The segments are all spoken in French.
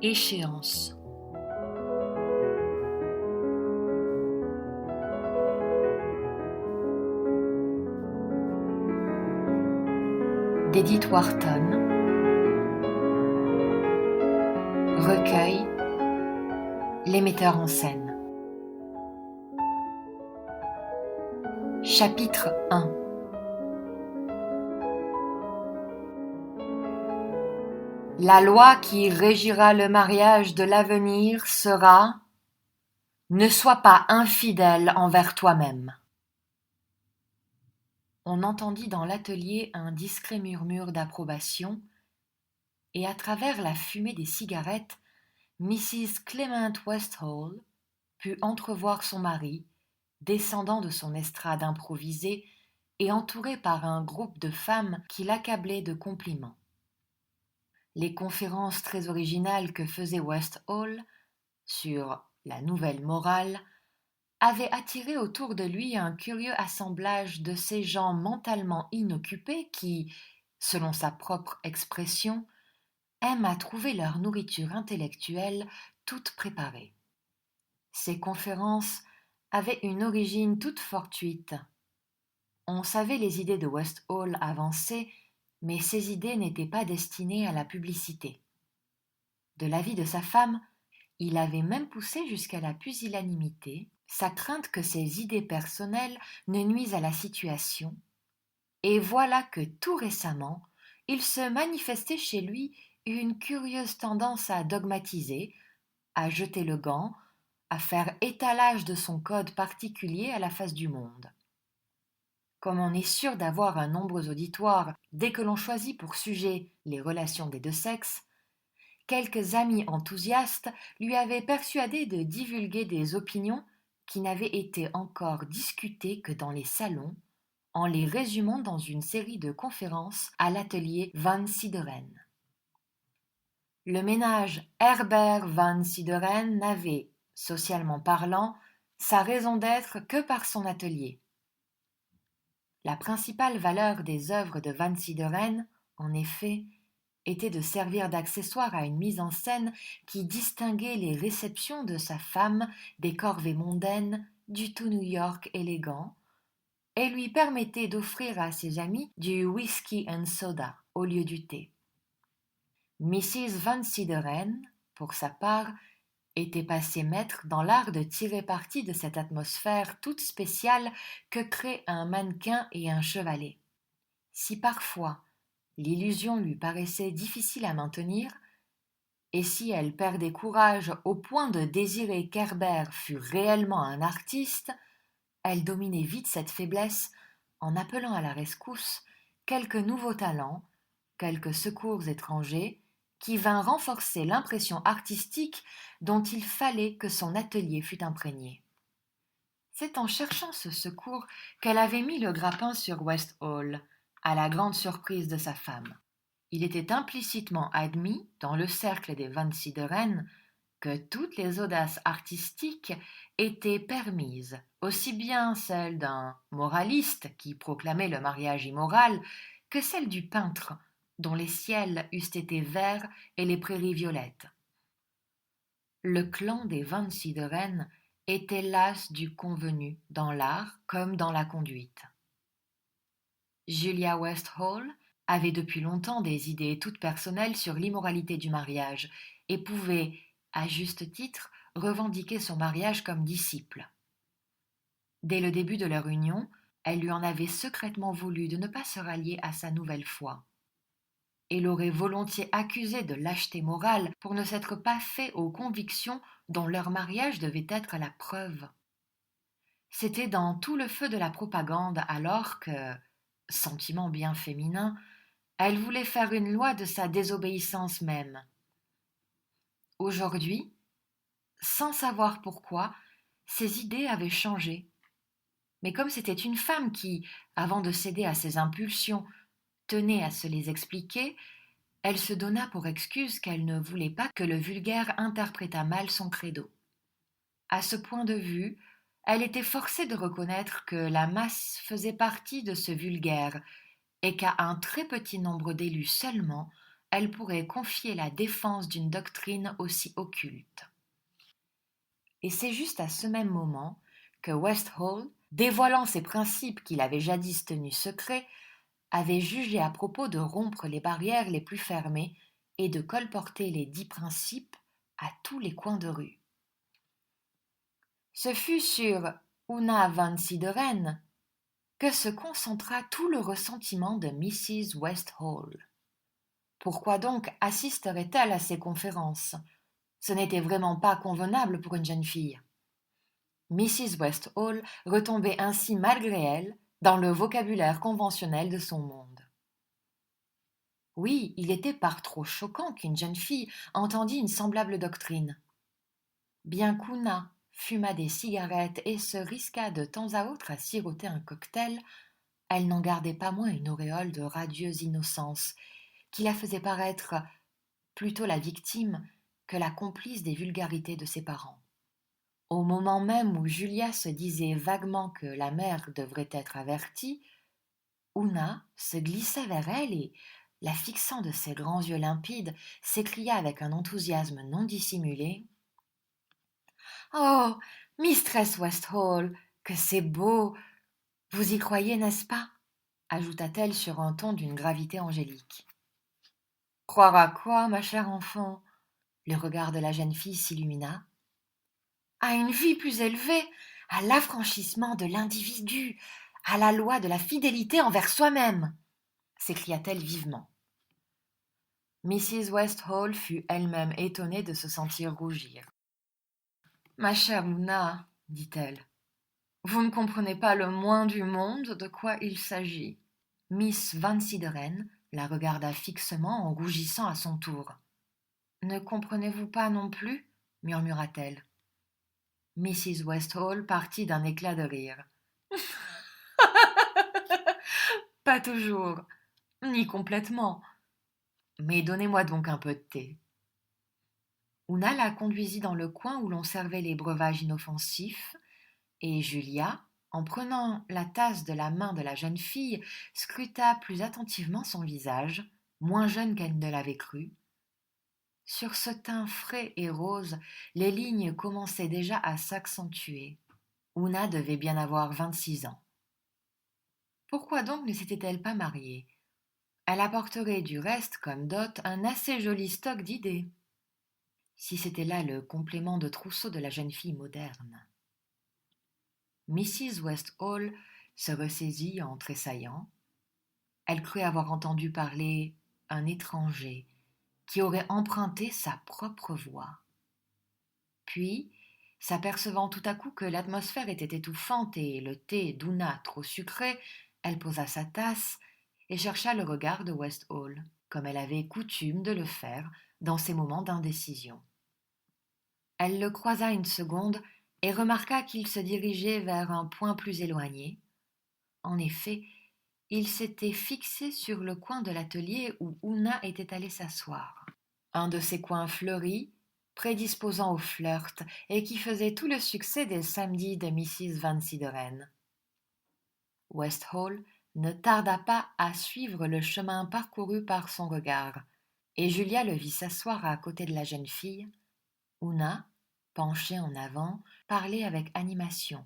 Échéance. D'Edith Wharton. Recueil. Les metteurs en scène. Chapitre 1. La loi qui régira le mariage de l'avenir sera « Ne sois pas infidèle envers toi-même ». On entendit dans l'atelier un discret murmure d'approbation, et à travers la fumée des cigarettes, Mrs. Clement Westall put entrevoir son mari, descendant de son estrade improvisée et entouré par un groupe de femmes qui l'accablaient de compliments. Les conférences très originales que faisait Westall sur la nouvelle morale avaient attiré autour de lui un curieux assemblage de ces gens mentalement inoccupés qui, selon sa propre expression, aiment à trouver leur nourriture intellectuelle toute préparée. Ces conférences avaient une origine toute fortuite. On savait les idées de Westall avancées, mais ces idées n'étaient pas destinées à la publicité. De l'avis de sa femme, il avait même poussé jusqu'à la pusillanimité sa crainte que ses idées personnelles ne nuisent à la situation, et voilà que tout récemment, il se manifestait chez lui une curieuse tendance à dogmatiser, à jeter le gant, à faire étalage de son code particulier à la face du monde. Comme on est sûr d'avoir un nombreux auditoire dès que l'on choisit pour sujet les relations des deux sexes, quelques amis enthousiastes lui avaient persuadé de divulguer des opinions qui n'avaient été encore discutées que dans les salons, en les résumant dans une série de conférences à l'atelier Van Sideren. Le ménage Herbert Van Sideren n'avait, socialement parlant, sa raison d'être que par son atelier. La principale valeur des œuvres de Van Sideren, en effet, était de servir d'accessoire à une mise en scène qui distinguait les réceptions de sa femme des corvées mondaines du tout New York élégant et lui permettait d'offrir à ses amis du whisky and soda au lieu du thé. Mrs. Van Sideren, pour sa part, était passée maître dans l'art de tirer parti de cette atmosphère toute spéciale que créent un mannequin et un chevalet. Si parfois l'illusion lui paraissait difficile à maintenir, et si elle perdait courage au point de désirer qu'Herbert fût réellement un artiste, elle dominait vite cette faiblesse en appelant à la rescousse quelques nouveaux talents, quelques secours étrangers, qui vinrent renforcer l'impression artistique dont il fallait que son atelier fût imprégné. C'est en cherchant ce secours qu'elle avait mis le grappin sur Westall, à la grande surprise de sa femme. Il était implicitement admis, dans le cercle des Van Sideren, que toutes les audaces artistiques étaient permises, aussi bien celles d'un moraliste qui proclamait le mariage immoral que celles du peintre, dont les ciels eussent été verts et les prairies violettes. Le clan des Van Sideren était las du convenu dans l'art comme dans la conduite. Julia Westall avait depuis longtemps des idées toutes personnelles sur l'immoralité du mariage et pouvait, à juste titre, revendiquer son mariage comme disciple. Dès le début de leur union, elle lui en avait secrètement voulu de ne pas se rallier à sa nouvelle foi. Et l'aurait volontiers accusé de lâcheté morale pour ne s'être pas fait aux convictions dont leur mariage devait être la preuve. C'était dans tout le feu de la propagande alors que, sentiment bien féminin, elle voulait faire une loi de sa désobéissance même. Aujourd'hui, sans savoir pourquoi, ses idées avaient changé. Mais comme c'était une femme qui, avant de céder à ses impulsions, tenait à se les expliquer, elle se donna pour excuse qu'elle ne voulait pas que le vulgaire interprétât mal son credo. À ce point de vue, elle était forcée de reconnaître que la masse faisait partie de ce vulgaire et qu'à un très petit nombre d'élus seulement, elle pourrait confier la défense d'une doctrine aussi occulte. Et c'est juste à ce même moment que Westphal, dévoilant ses principes qu'il avait jadis tenus secrets, avait jugé à propos de rompre les barrières les plus fermées et de colporter les 10 principes à tous les coins de rue. Ce fut sur Una Van Sideren que se concentra tout le ressentiment de Mrs. Westphal. Pourquoi donc assisterait-elle à ces conférences? Ce n'était vraiment pas convenable pour une jeune fille. Mrs. Westphal retombait ainsi malgré elle dans le vocabulaire conventionnel de son monde. Oui, il était par trop choquant qu'une jeune fille entendît une semblable doctrine. Bien qu'Una fumât des cigarettes et se risquât de temps à autre à siroter un cocktail, elle n'en gardait pas moins une auréole de radieuse innocence qui la faisait paraître plutôt la victime que la complice des vulgarités de ses parents. Au moment même où Julia se disait vaguement que la mère devrait être avertie, Una se glissa vers elle et, la fixant de ses grands yeux limpides, s'écria avec un enthousiasme non dissimulé: « Oh, mistress Westphal, que c'est beau! Vous y croyez, n'est-ce pas ?» ajouta-t-elle sur un ton d'une gravité angélique. « Croire à quoi, ma chère enfant ?» Le regard de la jeune fille s'illumina. « À une vie plus élevée, à l'affranchissement de l'individu, à la loi de la fidélité envers soi-même !» s'écria-t-elle vivement. Mrs. Westphal fut elle-même étonnée de se sentir rougir. « Ma chère Una, dit-elle, vous ne comprenez pas le moins du monde de quoi il s'agit. » Miss Van Sideren la regarda fixement en rougissant à son tour. « Ne comprenez-vous pas non plus ?» murmura-t-elle. Mrs. Westphal partit d'un éclat de rire. « Pas toujours, ni complètement. Mais donnez-moi donc un peu de thé. » Una la conduisit dans le coin où l'on servait les breuvages inoffensifs, et Julia, en prenant la tasse de la main de la jeune fille, scruta plus attentivement son visage, moins jeune qu'elle ne l'avait cru. Sur ce teint frais et rose, les lignes commençaient déjà à s'accentuer. Una devait bien avoir 26 ans. Pourquoi donc ne s'était-elle pas mariée? Elle apporterait du reste comme dot un assez joli stock d'idées. Si c'était là le complément de trousseau de la jeune fille moderne. Mrs. Westphal se ressaisit en tressaillant. Elle crut avoir entendu parler un étranger qui aurait emprunté sa propre voix. Puis, s'apercevant tout à coup que l'atmosphère était étouffante et le thé d'Una trop sucré, elle posa sa tasse et chercha le regard de Westphal, comme elle avait coutume de le faire dans ces moments d'indécision. Elle le croisa une seconde et remarqua qu'il se dirigeait vers un point plus éloigné. En effet, il s'était fixé sur le coin de l'atelier où Una était allée s'asseoir. Un de ces coins fleuris, prédisposant au flirt et qui faisait tout le succès des samedis de Mrs. Van Sideren. Westphal ne tarda pas à suivre le chemin parcouru par son regard, et Julia le vit s'asseoir à côté de la jeune fille. Una, penchée en avant, parlait avec animation.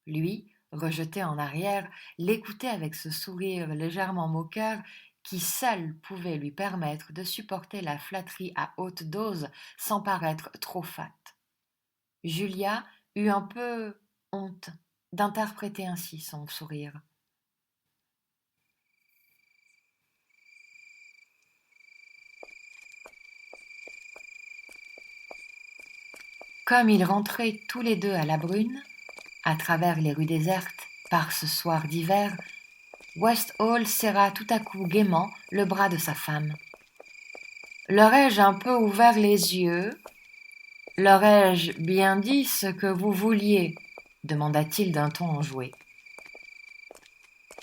Lui, rejeté en arrière, l'écoutait avec ce sourire légèrement moqueur qui seul pouvait lui permettre de supporter la flatterie à haute dose sans paraître trop fat. Julia eut un peu honte d'interpréter ainsi son sourire. Comme ils rentraient tous les deux à la brune, à travers les rues désertes, par ce soir d'hiver, Westphal serra tout à coup gaiement le bras de sa femme. « Leur ai-je un peu ouvert les yeux ? Leur ai-je bien dit ce que vous vouliez ? » demanda-t-il d'un ton enjoué.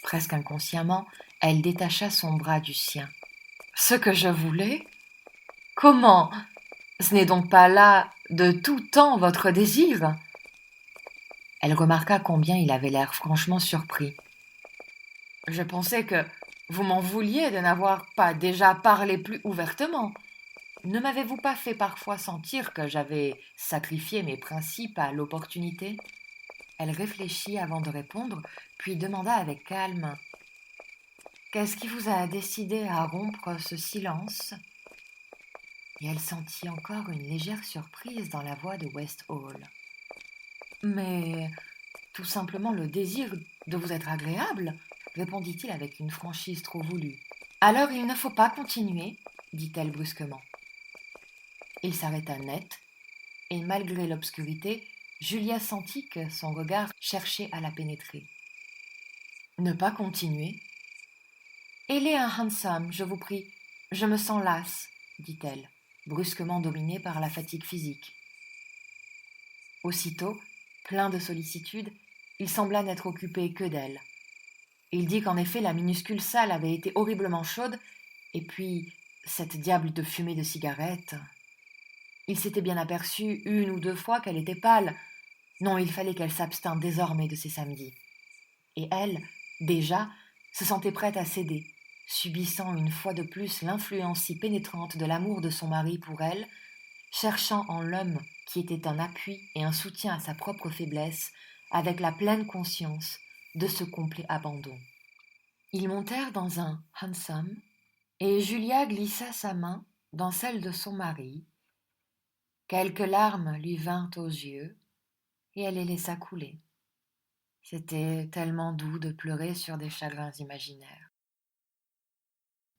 Presque inconsciemment, elle détacha son bras du sien. « Ce que je voulais ? Comment ? Ce n'est donc pas là de tout temps votre désir ?» Elle remarqua combien il avait l'air franchement surpris. « Je pensais que Vous m'en vouliez de n'avoir pas déjà parlé plus ouvertement. Ne m'avez-vous pas fait parfois sentir que j'avais sacrifié mes principes à l'opportunité? Elle réfléchit avant de répondre, puis demanda avec calme: Qu'est-ce qui vous a décidé à rompre ce silence? Et elle sentit encore une légère surprise dans la voix de West Hall. Mais tout simplement le désir de vous être agréable, répondit-il avec une franchise trop voulue. Alors il ne faut pas continuer, dit-elle brusquement. Il s'arrêta net, et malgré l'obscurité, Julia sentit que son regard cherchait à la pénétrer. Ne pas continuer? Ailez un handsome, je vous prie. Je me sens lasse, dit-elle, brusquement dominée par la fatigue physique. Aussitôt, plein de sollicitude, il sembla n'être occupé que d'elle. Il dit qu'en effet la minuscule salle avait été horriblement chaude, et puis cette diable de fumée de cigarette. Il s'était bien aperçu 1 ou 2 fois qu'elle était pâle. Non, il fallait qu'elle s'abstînt désormais de ses samedis. Et elle, déjà, se sentait prête à céder, subissant une fois de plus l'influence si pénétrante de l'amour de son mari pour elle, cherchant en l'homme qui était un appui et un soutien à sa propre faiblesse, avec la pleine conscience de ce complet abandon. Ils montèrent dans un hansom, et Julia glissa sa main dans celle de son mari. Quelques larmes lui vinrent aux yeux, et elle les laissa couler. C'était tellement doux de pleurer sur des chagrins imaginaires.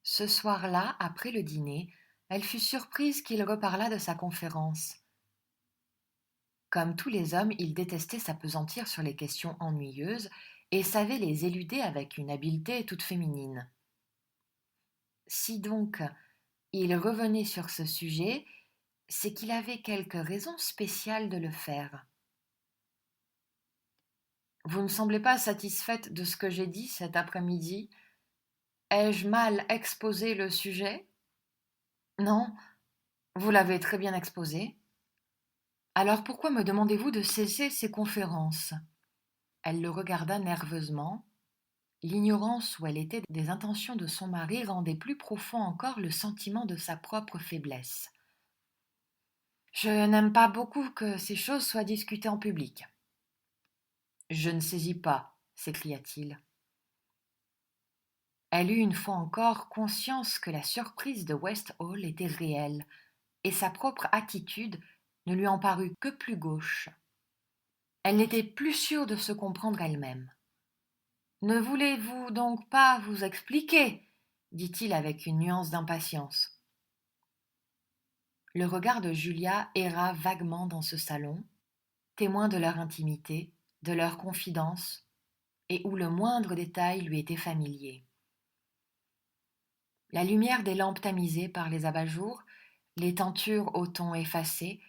Ce soir-là, après le dîner, elle fut surprise qu'il reparlât de sa conférence. Comme tous les hommes, il détestait s'appesantir sur les questions ennuyeuses et savait les éluder avec une habileté toute féminine. Si donc il revenait sur ce sujet, c'est qu'il avait quelque raison spéciale de le faire. Vous ne semblez pas satisfaite de ce que j'ai dit cet après-midi? Ai-je mal exposé le sujet? Non, vous l'avez très bien exposé. Alors pourquoi me demandez-vous de cesser ces conférences? Elle le regarda nerveusement. L'ignorance où elle était des intentions de son mari rendait plus profond encore le sentiment de sa propre faiblesse. Je n'aime pas beaucoup que ces choses soient discutées en public. Je ne saisis pas, s'écria-t-il. Elle eut une fois encore conscience que la surprise de West Hall était réelle, et sa propre attitude ne lui en parut que plus gauche. Elle n'était plus sûre de se comprendre elle-même. Ne voulez-vous donc pas vous expliquer? Dit-il avec une nuance d'impatience. Le regard de Julia erra vaguement dans ce salon, témoin de leur intimité, de leur confidence, et où le moindre détail lui était familier. La lumière des lampes tamisées par les abat-jours, les tentures au ton effacé,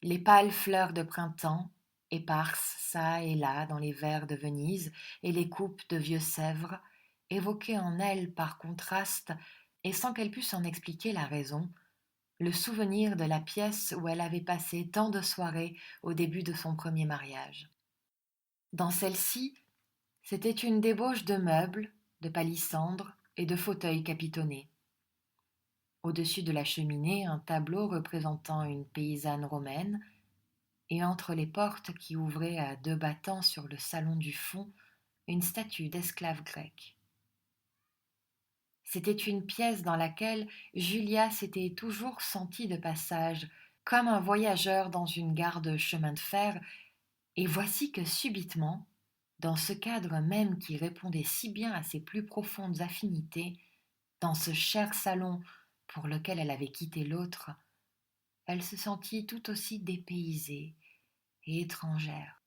les pâles fleurs de printemps, éparses çà et là dans les verres de Venise et les coupes de vieux Sèvres, évoquaient en elle par contraste, et sans qu'elle pût s'en expliquer la raison, le souvenir de la pièce où elle avait passé tant de soirées au début de son premier mariage. Dans celle-ci, c'était une débauche de meubles, de palissandres et de fauteuils capitonnés. Au-dessus de la cheminée, un tableau représentant une paysanne romaine, et entre les portes qui ouvraient à 2 battants sur le salon du fond, une statue d'esclave grecque. C'était une pièce dans laquelle Julia s'était toujours sentie de passage, comme un voyageur dans une gare de chemin de fer, et voici que subitement, dans ce cadre même qui répondait si bien à ses plus profondes affinités, dans ce cher salon pour lequel elle avait quitté l'autre, elle se sentit tout aussi dépaysée et étrangère.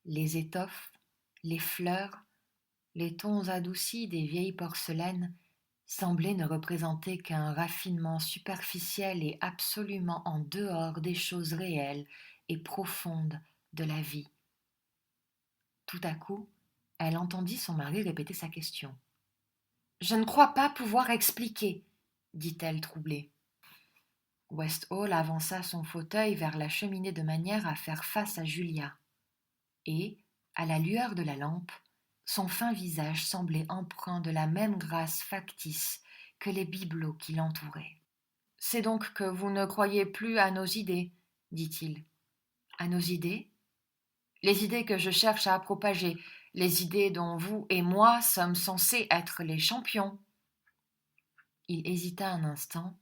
Les étoffes, les fleurs, les tons adoucis des vieilles porcelaines semblaient ne représenter qu'un raffinement superficiel et absolument en dehors des choses réelles et profondes de la vie. Tout à coup, elle entendit son mari répéter sa question. « Je ne crois pas pouvoir expliquer, dit-elle troublée. West Hall avança son fauteuil vers la cheminée de manière à faire face à Julia, et, à la lueur de la lampe, Son fin visage semblait empreint de la même grâce factice que les bibelots qui l'entouraient. « C'est donc que vous ne croyez plus à nos idées, dit-il. À nos idées ? Les idées que je cherche à propager, les idées dont vous et moi sommes censés être les champions. » Il hésita un instant.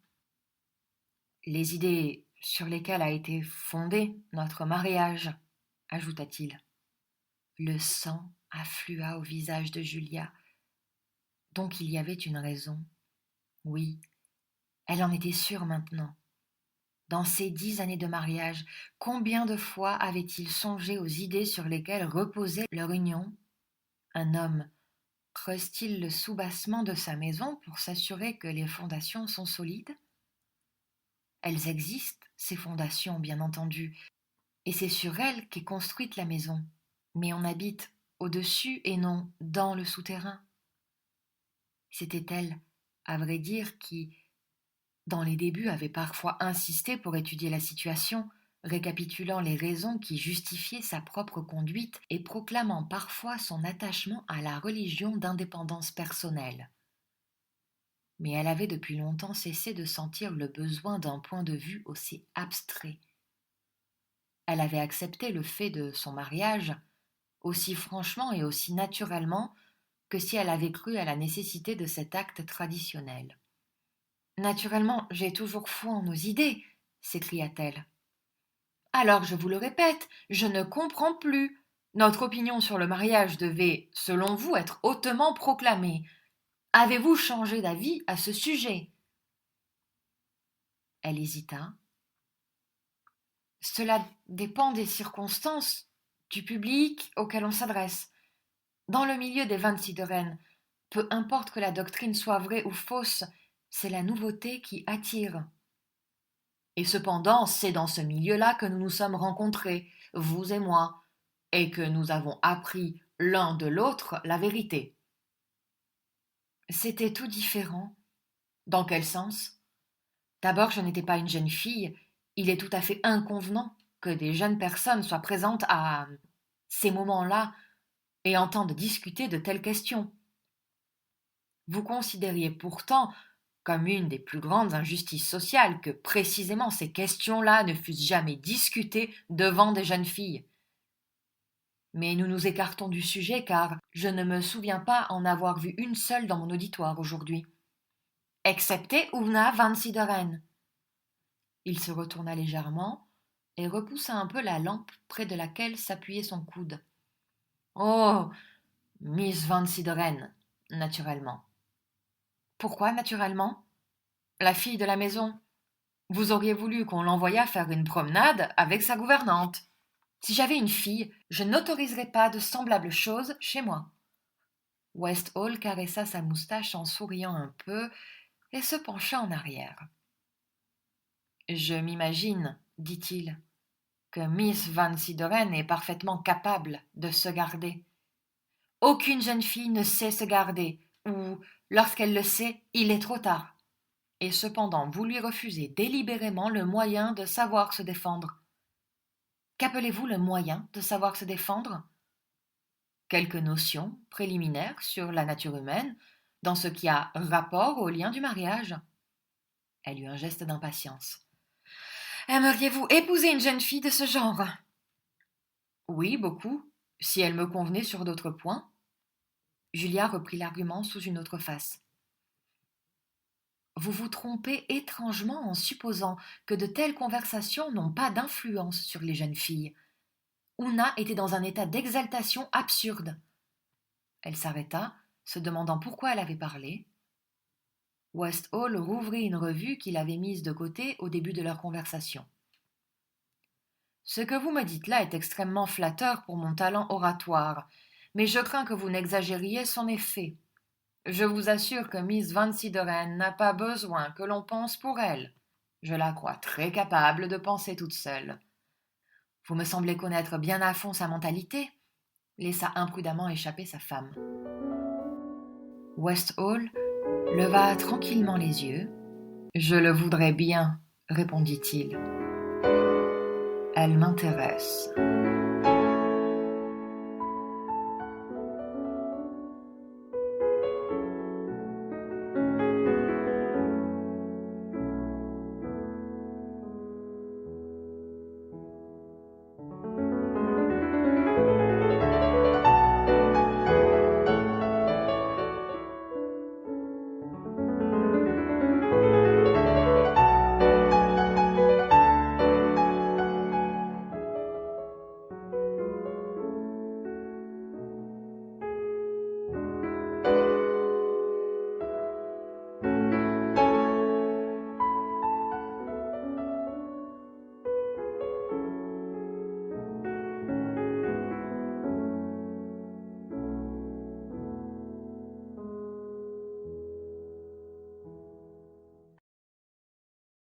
Les idées sur lesquelles a été fondé notre mariage, ajouta-t-il. Le sang afflua au visage de Julia. Donc il y avait une raison. Oui, elle en était sûre maintenant. Dans ces 10 années de mariage, combien de fois avait-il songé aux idées sur lesquelles reposait leur union ? Un homme creuse-t-il le soubassement de sa maison pour s'assurer que les fondations sont solides ? Elles existent, ces fondations, bien entendu, et c'est sur elles qu'est construite la maison. Mais on habite au-dessus et non dans le souterrain. C'était elle, à vrai dire, qui, dans les débuts, avait parfois insisté pour étudier la situation, récapitulant les raisons qui justifiaient sa propre conduite et proclamant parfois son attachement à la religion d'indépendance personnelle. Mais elle avait depuis longtemps cessé de sentir le besoin d'un point de vue aussi abstrait. Elle avait accepté le fait de son mariage aussi franchement et aussi naturellement que si elle avait cru à la nécessité de cet acte traditionnel. « Naturellement, j'ai toujours foi en nos idées, » s'écria-t-elle. « Alors je vous le répète, je ne comprends plus. Notre opinion sur le mariage devait, selon vous, être hautement proclamée. Avez-vous changé d'avis à ce sujet ?» Elle hésita. « Cela dépend des circonstances, du public auquel on s'adresse. Dans le milieu des 26 de Rennes, peu importe que la doctrine soit vraie ou fausse, c'est la nouveauté qui attire. Et cependant, c'est dans ce milieu-là que nous nous sommes rencontrés, vous et moi, et que nous avons appris l'un de l'autre la vérité. » C'était tout différent. Dans quel sens ? D'abord, je n'étais pas une jeune fille. Il est tout à fait inconvenant que des jeunes personnes soient présentes à ces moments-là et entendent discuter de telles questions. Vous considériez pourtant comme une des plus grandes injustices sociales que précisément ces questions-là ne fussent jamais discutées devant des jeunes filles. Mais nous nous écartons du sujet car je ne me souviens pas en avoir vu une seule dans mon auditoire aujourd'hui. Excepté Ouna Vancy de Rennes. Il se retourna légèrement et repoussa un peu la lampe près de laquelle s'appuyait son coude. Oh, Miss Vancy de Rennes, naturellement. Pourquoi naturellement ? La fille de la maison. Vous auriez voulu qu'on l'envoyât faire une promenade avec sa gouvernante. Si j'avais une fille, je n'autoriserais pas de semblables choses chez moi. Westall caressa sa moustache en souriant un peu et se pencha en arrière. Je m'imagine, dit-il, que Miss Vancy de Rennes est parfaitement capable de se garder. Aucune jeune fille ne sait se garder, ou, lorsqu'elle le sait, il est trop tard. Et cependant, vous lui refusez délibérément le moyen de savoir se défendre. Qu'appelez-vous le moyen de savoir se défendre ? Quelques notions préliminaires sur la nature humaine, dans ce qui a rapport au lien du mariage. Elle eut un geste d'impatience. Aimeriez-vous épouser une jeune fille de ce genre ? Oui, beaucoup, si elle me convenait sur d'autres points. Julia reprit l'argument sous une autre face. Vous vous trompez étrangement en supposant que de telles conversations n'ont pas d'influence sur les jeunes filles. Ouna était dans un état d'exaltation absurde. Elle s'arrêta, se demandant pourquoi elle avait parlé. Westall rouvrit une revue qu'il avait mise de côté au début de leur conversation. Ce que vous me dites là est extrêmement flatteur pour mon talent oratoire, mais je crains que vous n'exagériez son effet. Je vous assure que Miss Vancy de Rennes n'a pas besoin que l'on pense pour elle. Je la crois très capable de penser toute seule. Vous me semblez connaître bien à fond sa mentalité, laissa imprudemment échapper sa femme. Westall leva tranquillement les yeux. Je le voudrais bien, répondit-il. Elle m'intéresse.